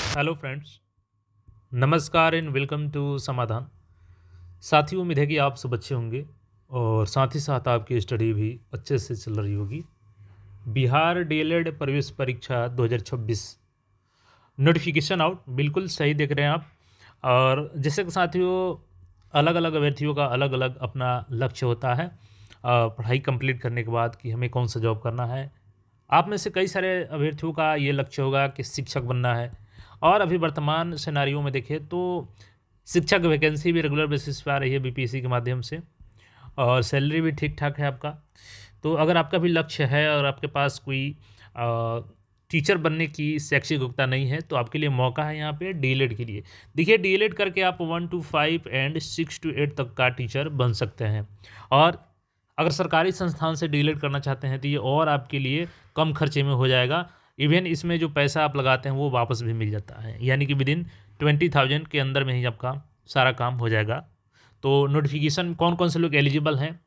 Hello friends, नमस्कार and welcome to समाधान। साथियों, उम्मीद है कि आप सब अच्छे होंगे और साथ ही साथ आपकी स्टडी भी अच्छे से चल रही होगी। बिहार डीएलएड प्रवेश परीक्षा 2026 नोटिफिकेशन आउट, बिल्कुल सही देख रहे हैं आप। और जैसे कि साथियों, अलग अलग अभ्यर्थियों का अलग अलग अपना लक्ष्य होता है पढ़ाई कंप्लीट करने के बाद कि हमें कौन सा जॉब करना है। आप में से कई सारे अभ्यर्थियों का ये लक्ष्य होगा कि शिक्षक बनना है। और अभी वर्तमान सिनारियों में देखें तो शिक्षक वैकेंसी भी रेगुलर बेसिस पे आ रही है बीपीएससी के माध्यम से, और सैलरी भी ठीक ठाक है आपका। तो अगर आपका भी लक्ष्य है और आपके पास कोई टीचर बनने की शैक्षिक योग्यता नहीं है तो आपके लिए मौका है यहाँ पे डीएलएड के लिए। देखिए, डीएलएड करके आप 1 to 5 एंड 6 to 8 तक का टीचर बन सकते हैं। और अगर सरकारी संस्थान से डीएलएड करना चाहते हैं तो ये और आपके लिए कम खर्चे में हो जाएगा। इवन इसमें जो पैसा आप लगाते हैं वो वापस भी मिल जाता है, यानी कि विदिन 20,000 के अंदर में ही आपका सारा काम हो जाएगा। तो नोटिफिकेशन कौन कौन से लोग एलिजिबल हैं,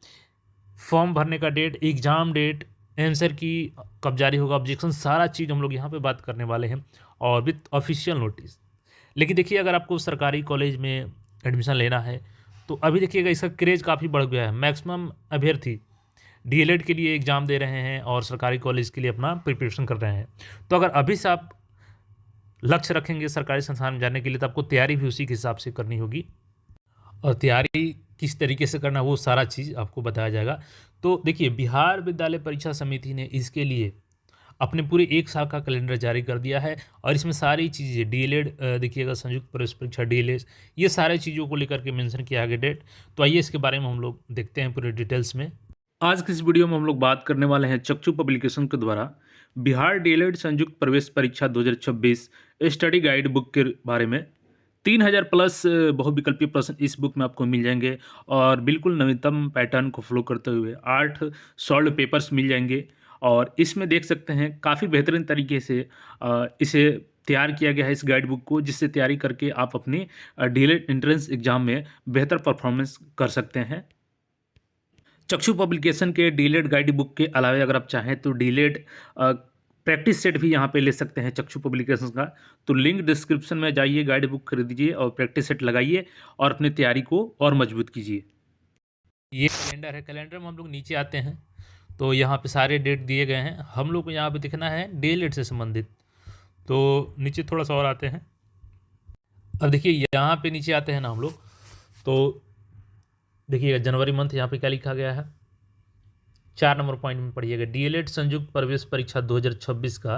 फॉर्म भरने का डेट, एग्ज़ाम डेट, आंसर की कब जारी होगा, ऑब्जेक्शन, सारा चीज़ हम लोग यहाँ पे बात करने वाले हैं और विथ ऑफिशियल नोटिस। लेकिन देखिए, अगर आपको सरकारी कॉलेज में एडमिशन लेना है तो अभी देखिएगा इसका क्रेज़ काफ़ी बढ़ गया है। मैक्सिमम अभ्यर्थी डीएलएड के लिए एग्ज़ाम दे रहे हैं और सरकारी कॉलेज के लिए अपना प्रिपरेशन कर रहे हैं। तो अगर अभी से आप लक्ष्य रखेंगे सरकारी संस्थान में जाने के लिए तो आपको तैयारी भी उसी के हिसाब से करनी होगी। और तैयारी किस तरीके से करना वो सारा चीज़ आपको बताया जाएगा। तो देखिए, बिहार विद्यालय परीक्षा समिति ने इसके लिए अपने पूरे 1 साल का कैलेंडर जारी कर दिया है और इसमें सारी चीज़ें डीएलएड, देखिएगा संयुक्त प्रवेश परीक्षा डीएलएड, ये सारे चीज़ों को लेकर के मेंशन किया गया डेट। तो आइए इसके बारे में हम लोग देखते हैं पूरे डिटेल्स में। आज की इस वीडियो में हम लोग बात करने वाले हैं चक्षु पब्लिकेशन के द्वारा बिहार डीएलएड संयुक्त प्रवेश परीक्षा 2026 स्टडी गाइड बुक के बारे में। 3,000 प्लस बहुविकल्पीय प्रश्न इस बुक में आपको मिल जाएंगे और बिल्कुल नवीनतम पैटर्न को फॉलो करते हुए 8 सॉल्व पेपर्स मिल जाएंगे। और इसमें देख सकते हैं काफ़ी बेहतरीन तरीके से इसे तैयार किया गया है इस गाइड बुक को, जिससे तैयारी करके आप अपनी डीएलएड एंट्रेंस एग्जाम में बेहतर परफॉर्मेंस कर सकते हैं। चक्षु पब्लिकेशन के डीएलएड गाइड बुक के अलावा अगर आप चाहें तो डीएलएड प्रैक्टिस सेट भी यहाँ पे ले सकते हैं चक्षु पब्लिकेशन का। तो लिंक डिस्क्रिप्शन में जाइए, गाइड बुक खरीदिए और प्रैक्टिस सेट लगाइए और अपनी तैयारी को और मजबूत कीजिए। ये कैलेंडर है, कैलेंडर में हम लोग नीचे आते हैं तो यहाँ पे सारे डेट दिए गए हैं। हम लोग को यहाँ पे दिखना है डीएलएड से संबंधित, तो नीचे थोड़ा सा और आते हैं। अब देखिए, यहाँ पे नीचे आते हैं ना हम लोग, तो देखिएगा जनवरी मंथ यहाँ पे क्या लिखा गया है। 4 नंबर पॉइंट में पढ़िएगा, डीएलएड संयुक्त प्रवेश परीक्षा 2026 का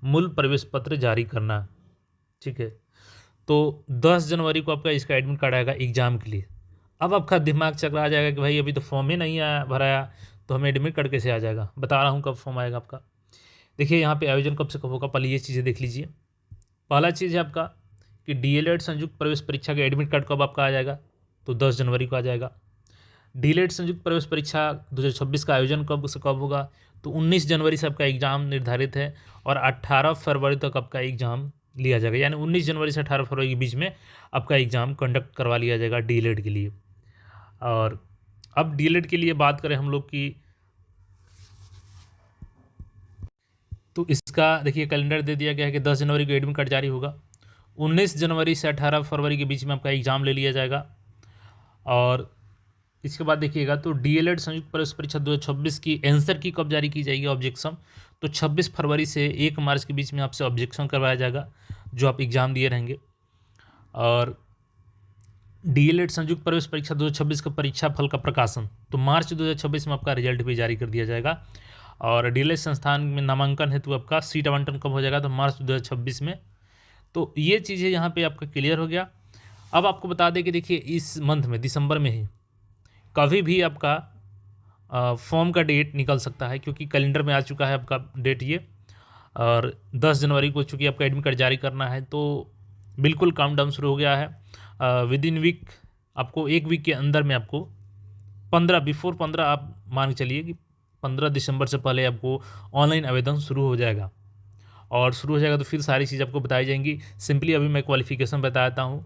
मूल प्रवेश पत्र जारी करना। ठीक है, तो 10 जनवरी को आपका इसका एडमिट कार्ड आएगा एग्ज़ाम के लिए। अब आपका दिमाग चकरा आ जाएगा कि भाई अभी तो फॉर्म ही नहीं आया भराया, तो हमें एडमिट कार्ड कैसे आ जाएगा। बता रहा हूँ कब फॉर्म आएगा आपका। देखिए, यहाँ पे आयोजन कब से कब होगा, पहले ये चीज़ें देख लीजिए। पहला चीज़ है आपका कि डीएलएड संयुक्त प्रवेश परीक्षा का एडमिट कार्ड कब आपका आ जाएगा, तो 10 जनवरी को आ जाएगा। डीएलएड संयुक्त प्रवेश परीक्षा 2026 का आयोजन कब से कब होगा, तो 19 जनवरी से आपका एग्ज़ाम निर्धारित है और 18 फरवरी तक आपका एग्ज़ाम लिया जाएगा। यानी 19 जनवरी से 18 फरवरी के बीच में आपका एग्ज़ाम कंडक्ट करवा लिया जाएगा डीएलएड के लिए। और अब डीएलएड के लिए बात करें हम लोग की, तो इसका देखिए कैलेंडर दे दिया गया है कि 10 जनवरी को एडमिट कार्ड जारी होगा, 19 जनवरी से 18 फरवरी के बीच में आपका एग्ज़ाम ले लिया जाएगा। और इसके बाद देखिएगा तो डीएलएड संयुक्त प्रवेश परीक्षा 2026 की आंसर की कब जारी की जाएगी, ऑब्जेक्शन, तो 26 फरवरी से 1 मार्च के बीच में आपसे ऑब्जेक्शन करवाया जाएगा जो आप एग्ज़ाम दिए रहेंगे। और डीएलएड संयुक्त प्रवेश परीक्षा 2026 का परीक्षा फल का प्रकाशन, तो मार्च 2026 में आपका रिजल्ट भी जारी कर दिया जाएगा। और डीएलएड संस्थान में नामांकन हेतु आपका सीट आवंटन कब हो जाएगा, तो मार्च 2026 में। तो ये चीज़ें यहाँ पे आपका क्लियर हो गया। अब आपको बता दें कि देखिए, इस मंथ में दिसंबर में ही कभी भी आपका फॉर्म का डेट निकल सकता है, क्योंकि कैलेंडर में आ चुका है आपका डेट ये। और 10 जनवरी को चूँकि आपका एडमिट कार्ड जारी करना है तो बिल्कुल काउंटडाउन शुरू हो गया है। विद इन वीक आपको 1 वीक के अंदर में आपको 15 आप मान के चलिए कि 15 दिसंबर से पहले आपको ऑनलाइन आवेदन शुरू हो जाएगा। और शुरू हो जाएगा तो फिर सारी चीज़ आपको बताई जाएंगी। सिंपली अभी मैं क्वालिफिकेशन बताता हूँ।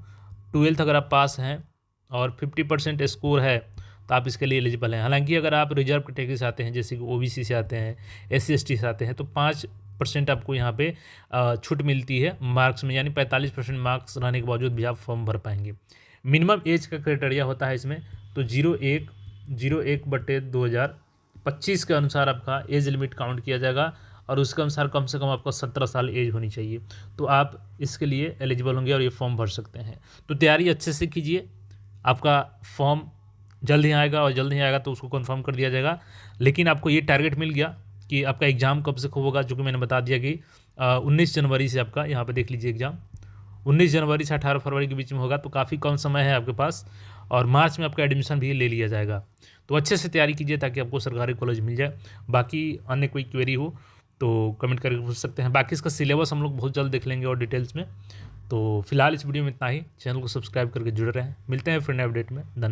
12th अगर आप पास हैं और 50% स्कोर है तो आप इसके लिए एलिजिबल हैं। हालांकि अगर आप रिजर्व कैटेगरी से आते हैं, जैसे कि ओबीसी से आते हैं, SC ST से आते हैं, तो 5 % आपको यहाँ पे छूट मिलती है मार्क्स में, यानी 45% मार्क्स रहने के बावजूद भी आप फॉर्म भर पाएंगे। मिनिमम एज का क्राइटेरिया होता है इसमें, तो 01/2025 के अनुसार आपका एज लिमिट काउंट किया जाएगा और उसके अनुसार कम से कम आपको 17 साल एज होनी चाहिए, तो आप इसके लिए एलिजिबल होंगे और ये फॉर्म भर सकते हैं। तो तैयारी अच्छे से कीजिए, आपका फॉर्म जल्द ही आएगा और जल्द ही आएगा तो उसको कंफर्म कर दिया जाएगा। लेकिन आपको ये टारगेट मिल गया कि आपका एग्ज़ाम कब से होगा, जो कि मैंने बता दिया कि 19 जनवरी से आपका यहाँ पे देख लीजिए एग्ज़ाम 19 जनवरी से 18 फरवरी के बीच में होगा, तो काफ़ी कम समय है आपके पास और मार्च में आपका एडमिशन भी ले लिया जाएगा। तो अच्छे से तैयारी कीजिए ताकि आपको सरकारी कॉलेज मिल जाए। बाकी अन्य कोई क्वेरी हो तो कमेंट करके पूछ सकते हैं। बाकी इसका सिलेबस हम लोग बहुत जल्द देख लेंगे और डिटेल्स में। तो फिलहाल इस वीडियो में इतना ही। चैनल को सब्सक्राइब करके जुड़े रहें। मिलते हैं फिर नए अपडेट में। धन्यवाद।